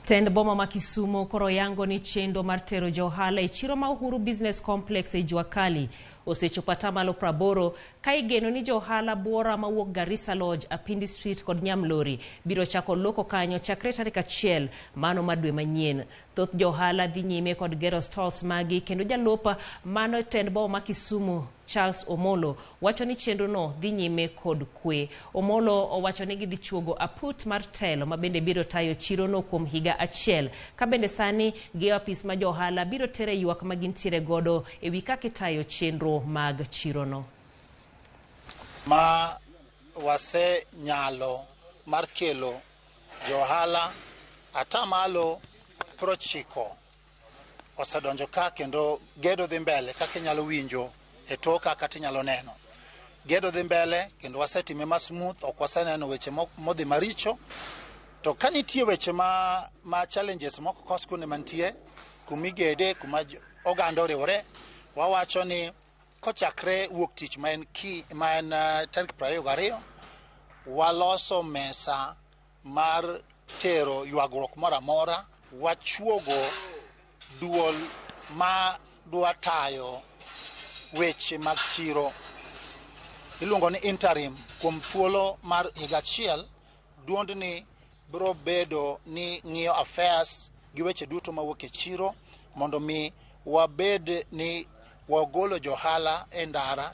Tend Boma ma Kisumu koro yango ni chendo mar tero johala e chiro ma Uhuru Business Complex e Juakali osechopo atamalo 80 ka igeno ni johala buora mawuok Garissa Lodge, Apindi Street kod Nyamlori biro chako loko kanyo chakre tarik 1 mano mar dwe manyien. Thoth johala dhi nyime kod gero stalls magi kendo jalopa mano Tend Boma ma Kisumu Charles Omolo wacho ni chendo no dhi nyime kod kwe. Omolo owacho ni gidhi chuogo aput mar telo ma bende biro tayo chiro no kuom higa 1 ka bende sani gi apis ma johala biro tere ywak ma gintiere godo e wi kaka tayo chenro mag chiro no. Ma wase nyalo mar kelo johala atamalo 90 osedonjo ka kendo gedo dhi mbele kaka nyalo winjo e toka kata nyalo neno. Gedo dhi mbele kendo wasetime ma smooth, ok waseneno weche modhi maricho. To kanitie weche ma challenges moko koskune mantie kumigede kuma oganda oriwore, wawacho ni kochakre wuok tich ma en tarik 22 waloso mesa mar tero ywagruok moro amora, wachuogo duol ma dwa tayo weche mag chiro iluongo ni interim kuom thuolo mar higa 1. Duond ni biro bedo ni ng'iyo affairs gi weche duto mawuok e chiro mondo mi wabed ni wagolo johala e ndara.